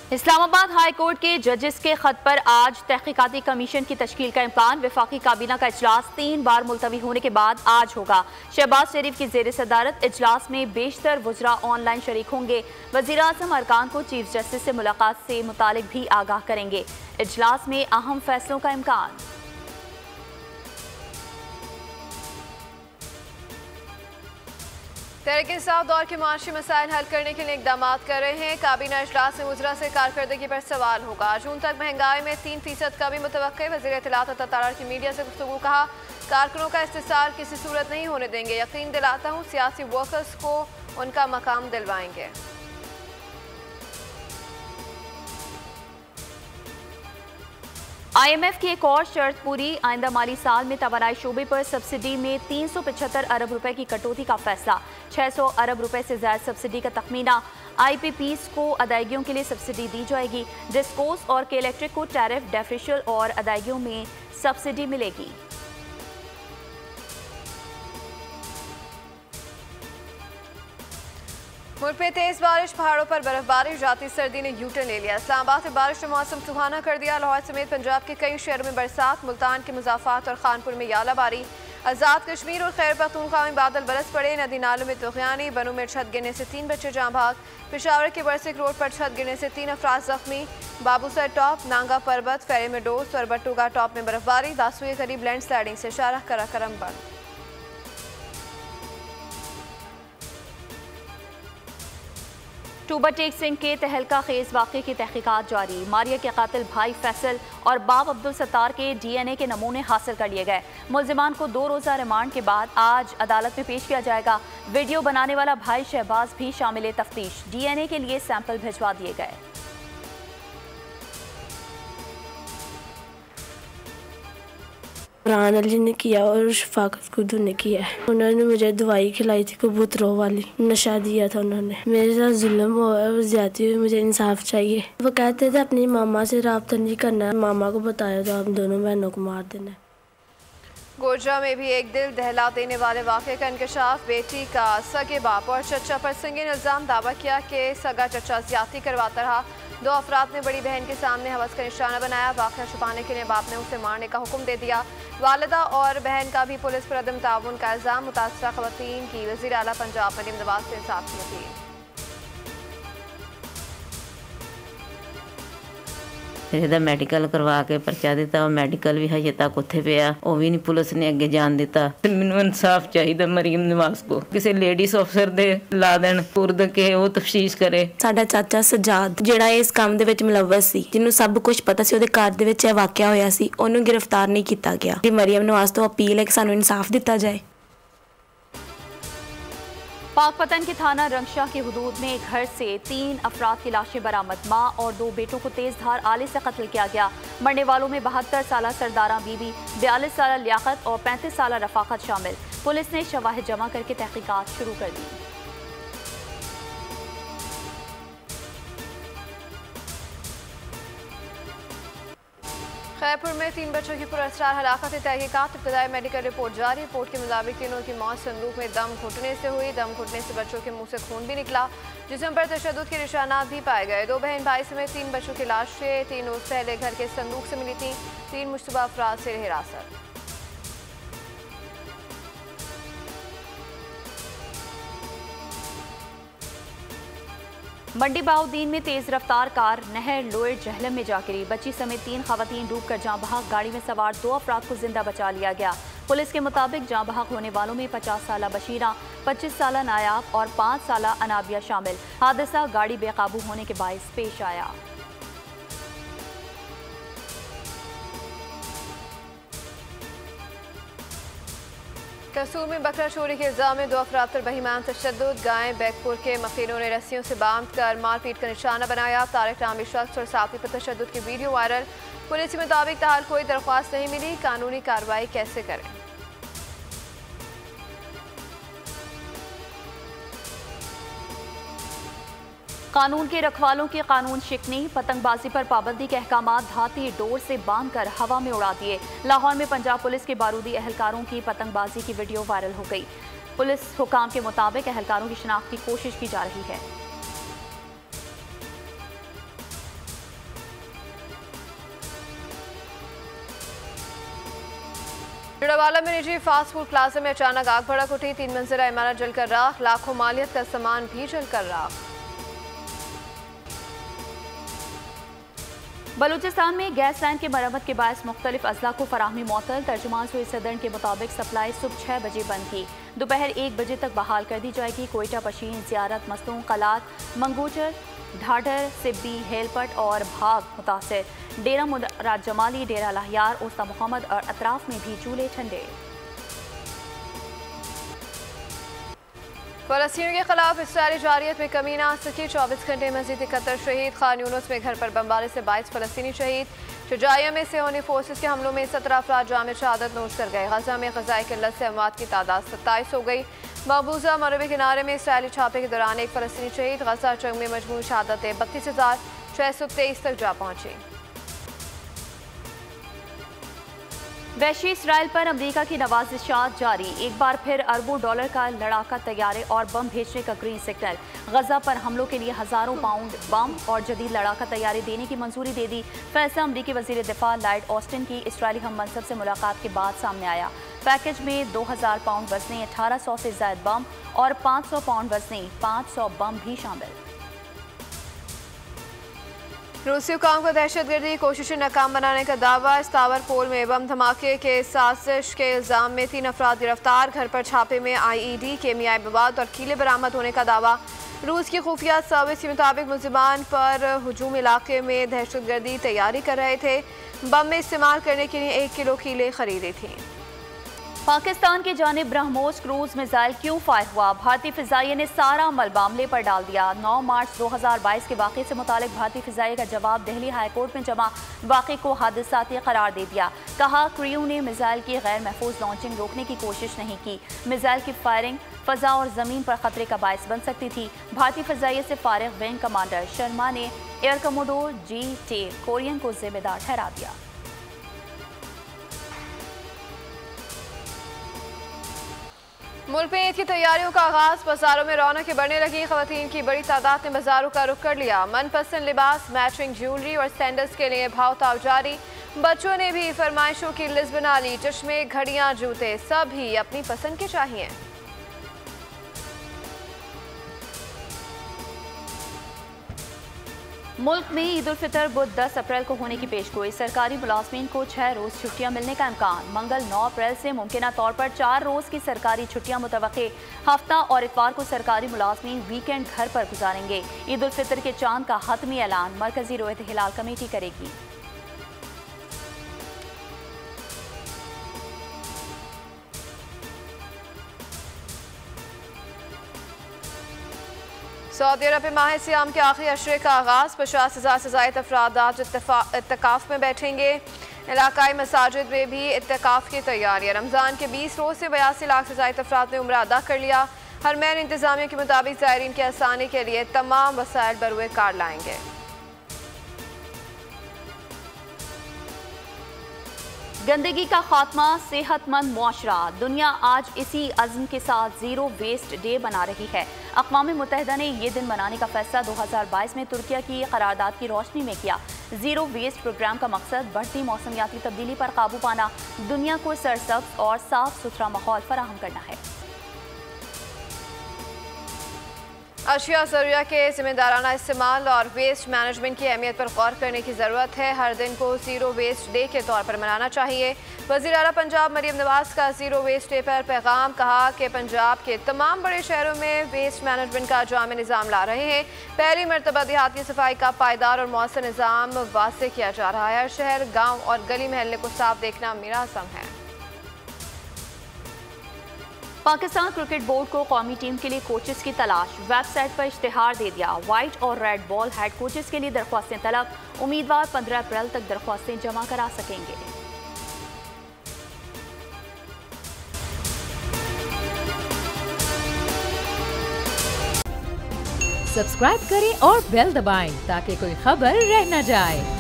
Islamabad high court के जजेस के खत पर आज तहकीकाती कमीशन की तश्कील का इम्कान। वफाकी काबीना का इजलास 3 बार मुलतवी होने के बाद आज होगा। शहबाज शरीफ की जेर सदारत इजलास में बेशतर वज़रा ऑनलाइन शरीक होंगे। वज़ीर आज़म अरकान को चीफ जस्टिस से मुलाकात से मुतालिक भी आगाह करेंगे। इजलास में अहम फैसलों का इम्कान। तहरीक इंसाफ दौर के माशी मसाइल हल करने के लिए इकदाम कर रहे हैं। काबीना इजलास में वज़रा से कारकर्दगी पर सवाल होगा। जून तक महंगाई में 3% का भी मुतवक्के। वज़ीर इत्तलात और ततारत की मीडिया से गुफ्तगू। कहा, कारकुनों का इस्तिसाल किसी सूरत नहीं होने देंगे। यकीन दिलाता हूँ सियासी वर्कर्स को उनका मकाम दिलवाएंगे। IMF की एक और शर्त पूरी। आइंदा माली साल में तवानाई शोबे पर सब्सिडी में 375 अरब रुपए की कटौती का फैसला। 600 अरब रुपए से ज्यादा सब्सिडी का तखमीना। IPPs को अदायगियों के लिए सब्सिडी दी जाएगी। डिस्कोस और के इलेक्ट्रिक को टैरिफ डिफरेंशियल और अदायगियों में सब्सिडी मिलेगी। मुल्क में तेज बारिश, पहाड़ों पर बर्फबारी, जाती सर्दी ने यूटर्न ले लिया। इस्लामाबाद में बारिश ने मौसम सुहाना कर दिया। लाहौर समेत पंजाब के कई शहरों में बरसात। मुल्तान के मुजाफात और खानपुर में यालाबारी। आज़ाद कश्मीर और खैर पख्तूनख्वा में बादल बरस पड़े। नदी नालों में तुग़यानी। बनू में छत गिरने से 3 बच्चे जाँ भाग। पेशावर के बरसिक रोड पर छत गिरने से 3 अफराद जख्मी। बाबूसर टॉप, नांगा पर्वत, फेरे में डोस और बट्टूगा टॉप में बर्फबारी। दासू के करीब लैंड स्लाइडिंग से शारा कराकरम बंद। टूबा टेक सिंह के तहलका खेज वाक़े की तहकीकात जारी। मारिया के कातिल भाई फैसल और बाप अब्दुल सत्तार के DNA के नमूने हासिल कर लिए गए। मुल्जिमान को 2 रोज़ा रिमांड के बाद आज अदालत में पेश किया जाएगा। वीडियो बनाने वाला भाई शहबाज भी शामिल तफ्तीश। DNA के लिए सैंपल भिजवा दिए गए। फरहान अली ने किया और शफाकत खुदू ने किया है। उन्होंने मुझे दवाई खिलाई थी कबूतरों वाली, नशा दिया था उन्होंने। मेरे साथ जुल्म हुआ है, ज्यादती हुई, मुझे इंसाफ चाहिए। वो कहते थे अपनी मामा से राब्ता नहीं करना है। मामा को बताया तो आप दोनों बहनों को मार देना है। गोजरा में भी एक दिल दहला देने वाले वाक़े का इंकशाफ। बेटी का सगे बाप और चचा पर संगीन इल्ज़ाम। दावा किया कि सगा चचा ज्यादती करवाता रहा। 2 अफराद ने बड़ी बहन के सामने हवस का निशाना बनाया। वाक़या छुपाने के लिए बाप ने उसे मारने का हुक्म दे दिया। वालिदा और बहन का भी पुलिस पर अदम ताउन का इल्ज़ाम। मुतासरा ख़वातीन की वज़ीर आला पंजाब मरीम नवाज से इंसाफ की अपील। ਇਹਦਾ ਮੈਡੀਕਲ ਕਰਵਾ ਕੇ ਪਰਚਾ ਦਿੱਤਾ। ਉਹ ਮੈਡੀਕਲ ਵੀ ਹਜੇ ਤੱਕ ਉੱਥੇ ਪਿਆ, ਉਹ ਵੀ ਨਹੀਂ ਪੁਲਿਸ ਨੇ ਅੱਗੇ ਜਾਣ ਦਿੱਤਾ। ਮੈਨੂੰ ਇਨਸਾਫ ਚਾਹੀਦਾ ਮਰੀਮ ਨਿਵਾਸ ਕੋ। ਕਿਸੇ ਲੇਡੀਜ਼ ਅਫਸਰ ਦੇ ਲਾ ਦੇਣ ਪੁਰਦ ਕੇ ਉਹ ਤਫਤੀਸ਼ ਕਰੇ। ਸਾਡਾ ਚਾਚਾ ਸਜਾਦ ਜਿਹੜਾ ਇਸ ਕੰਮ ਦੇ ਵਿੱਚ ਮੁਲਵਸ ਸੀ, ਜਿਹਨੂੰ ਸਭ ਕੁਝ ਪਤਾ ਸੀ, ਉਹਦੇ ਘਰ ਦੇ ਵਿੱਚ ਇਹ ਵਾਕਿਆ ਹੋਇਆ ਸੀ, ਉਹਨੂੰ ਗ੍ਰਿਫਤਾਰ ਨਹੀਂ ਕੀਤਾ ਗਿਆ। ਮਰੀਮ ਨਿਵਾਸ ਤੋਂ अपील है कि ਸਾਨੂੰ इंसाफ दिता जाए। पाकपतन के थाना रंगशाह की हुदूद में एक घर से 3 अफराद की लाशें बरामद। माँ और 2 बेटों को तेज धार आले से कत्ल किया गया। मरने वालों में 72 साल सरदारा बीबी, 42 साल लियाकत और 35 साल रफाकत शामिल। पुलिस ने शवाहिद जमा करके तहकीकात शुरू कर दी। खैरपुर में 3 बच्चों की पुरस्कार हलाकत तहकीकात। इब्तदाई मेडिकल रिपोर्ट जारी। रिपोर्ट के मुताबिक तीनों की मौत संदूक में दम घुटने से हुई। दम घुटने से बच्चों के मुंह से खून भी निकला। जिस्म पर तशद्दुद के निशानात भी पाए गए। 2 बहन भाई समेत 3 बच्चों की लाशें 3 रोज पहले घर के संदूक से मिली थी। 3 मुश्तबा अफराद से हिरासत। मंडी बाउद्दीन में तेज रफ्तार कार नहर लोअर जहलम में जा गिरी। बच्ची समेत 3 खवातीन डूब कर जाँ बहक। गाड़ी में सवार 2 अफराद को जिंदा बचा लिया गया। पुलिस के मुताबिक जाँ बहक होने वालों में 50 साल बशीरा, 25 साल नायाब और 5 साल अनाबिया शामिल। हादसा गाड़ी बेकाबू होने के बायस पेश आया। कसूर में बकरा चोरी के इल्जाम में 2 अफराद पर बहीमान तशद्दुद। गाय बैकपुर के मकीनों ने रस्सियों से बांध कर मारपीट का निशाना बनाया। तारिक नामी शख्स और साथी पर तशद्दुद की वीडियो वायरल। पुलिस के मुताबिक ताल कोई दरख्वास्त नहीं मिली। कानूनी कार्रवाई कैसे करें। कानून के रखवालों की कानून शिकनी। पतंगबाजी पर पाबंदी के अहकामात धाती डोर से बांधकर हवा में उड़ा दिए। लाहौर में पंजाब पुलिस के बारूदी एहलकारों की पतंगबाजी की वीडियो वायरल हो गई। पुलिस हुकाम के मुताबिक एहलकारों की शिनाख्त की कोशिश की जा रही है। जड़ावाला में निजी फास्ट फूड प्लाजा में अचानक आग भड़क उठी। 3 मंजिला इमारत जलकर राख, लाखों मालियत का सामान भी जलकर राख। बलूचिस्तान में गैस लाइन की मरम्मत के बायस मुख्तलिफ अजला को फराहमी मअतल। तर्जुमान सूए सदन के मुताबिक सप्लाई सुबह 6 बजे बंद की, दोपहर 1 बजे तक बहाल कर दी जाएगी। कोयटा, पशीन, जियारत, मस्तूं, कलात, मंगूचर, ढाढर, सिब्बी, हेलपट और भाग मुतासर। डेरा मुराद जमाली, डेरा लाहियार, उस्ता मोहम्मद और अतराफ में भी चूल्हे ठंडे। फलस्तीनियों के खिलाफ इसराइली जारियत में कमी ना आ सकी। 24 घंटे मजीद 71 शहीद। खान यूनुस में घर पर बमबारी से 22 फलस्तीनी शहीद। शुजाइया में सेहोनी फोर्सेस के हमलों में 17 अफराद जामे शहादत नोश कर गए। गजा में ग़ज़ाए किल्लत से अमवात की तादाद 27 हो गई। मकबूजा मरबे किनारे में इसराइली छापे के दौरान 1 फलस्तीनी शहीद। गजा जंग में मजमूई शहादतें 32,623 तक जा पहुंची। वैशी इसराइल पर अमरीका की नवाजिशात जारी। एक बार फिर अरबों डॉलर का लड़ाका तैयारे और बम भेजने का ग्रीन सिग्नल। गजा पर हमलों के लिए हजारों पाउंड बम और जदीद लड़ाका तैयारे देने की मंजूरी दे दी। फैसला अमरीकी वजीर दिफा लॉयड ऑस्टिन की इसराइली हम मनसब से मुलाकात के बाद सामने आया। पैकेज में 2000 पाउंड वजनी 1800 से ज्यादा बम और 500 पाउंड वजनी 500 बम भी शामिल। रूसी हुकाम को दहशतगर्दी कोशिशें नाकाम बनाने का दावा। स्तावरपोल में बम धमाके के साजिश के इल्जाम में 3 अफराद गिरफ्तार। घर पर छापे में IED, केमियाई मवाद और कीले बरामद होने का दावा। रूस की खुफिया सर्विस के मुताबिक मुलजिमान पर हुजूम इलाके में दहशतगर्दी तैयारी कर रहे थे। बम में इस्तेमाल करने के लिए 1 किलो कीले खरीदी थी। पाकिस्तान की जानिब ब्रह्मोस क्रूज मिसाइल क्यों फायर हुआ? भारतीय फिजाइये ने सारा मलबा मामले पर डाल दिया। 9 मार्च 2022 के वाक़े से मुतालिक भारतीय फिजाइये का जवाब दिल्ली हाई कोर्ट में जमा। वाक़े को हादसाती करार दे दिया। कहा क्रू ने मिसाइल की गैर महफूज लॉन्चिंग रोकने की कोशिश नहीं की। मिसाइल की फायरिंग फ़ज़ा और ज़मीन पर खतरे का बायस बन सकती थी। भारतीय फिजाइये से फारिग विंग कमांडर शर्मा ने एयर कमोडोर G-T कोरियन को जिम्मेदार ठहरा दिया। मुल्क में ईद की तैयारियों का आगाज। बाजारों में रौनकें बढ़ने लगी। खवातीन की बड़ी तादाद ने बाजारों का रुख कर लिया। मनपसंद लिबास, मैचिंग ज्वेलरी और सैंडल्स के लिए भाव ताव जारी। बच्चों ने भी फरमाइशों की लिस्ट बना ली। चश्मे, घड़ियां, जूते सब ही अपनी पसंद के चाहिए। मुल्क में ईद उल फितर बुध 10 अप्रैल को होने की पेशगोई। सरकारी मुलाजमीन को 6 रोज छुट्टियां मिलने का इम्कान। मंगल 9 अप्रैल से मुमकिना तौर पर 4 रोज की सरकारी छुट्टियां मुतवक्के। हफ्ता और इतवार को सरकारी मुलाजमीन वीकेंड घर पर गुजारेंगे। ईद उल फितर के चांद का हतमी ऐलान मरकजी रोयत हिलाल कमेटी करेगी। सऊदी अरब में माह सियाम के आखिरी अशरे का आगाज़। 50,000 से ज़ायद अफराद आज इत्तिकाफ़ में बैठेंगे। इलाकाई मसाजिद में भी इत्तिकाफ़ की तैयारियाँ। रमज़ान के 20 रोज़ से 82 लाख से ज़ायद अफराद ने उम्रा अदा कर लिया। हरमैन इंतज़ामिया के मुताबिक ज़ायरीन की आसानी के लिए तमाम वसाइल बरूए कार लाएंगे। गंदगी का खात्मा, सेहतमंद मुआशरा। दुनिया आज इसी अज़्म के साथ ज़ीरो वेस्ट डे मना रही है। अक़वाम मुत्तहिदा ने ये दिन मनाने का फैसला 2022 में तुर्किया की करारदाद की रोशनी में किया। ज़ीरो वेस्ट प्रोग्राम का मकसद बढ़ती मौसमियाती तब्दीली पर काबू पाना, दुनिया को सरसब्ज़ और साफ सुथरा माहौल फराहम करना है। अशिया ज़रूरिया के ज़िम्मेदाराना इस्तेमाल और वेस्ट मैनेजमेंट की अहमियत पर गौर करने की ज़रूरत है। हर दिन को ज़ीरो वेस्ट डे के तौर पर मनाना चाहिए। वज़ीर आला पंजाब मरीम नवाज का ज़ीरो वेस्ट डे पर पैगाम। कहा कि पंजाब के तमाम बड़े शहरों में वेस्ट मैनेजमेंट का जामे निज़ाम ला रहे हैं। पहली मरतबा देहाती सफाई का पायदार और मौसर निज़ाम वाज़े किया जा रहा है। हर शहर, गाँव और गली महल्ले को साफ देखना मेरा अज़्म है। पाकिस्तान क्रिकेट बोर्ड को कौमी टीम के लिए कोचेस की तलाश। वेबसाइट पर इश्तिहार दे दिया। वाइट और रेड बॉल हेड कोचेस के लिए दरख्वास्तें तलब। उम्मीदवार 15 अप्रैल तक दरख्वास्तें जमा करा सकेंगे। सब्सक्राइब करें और बेल दबाएं ताकि कोई खबर रह न जाए।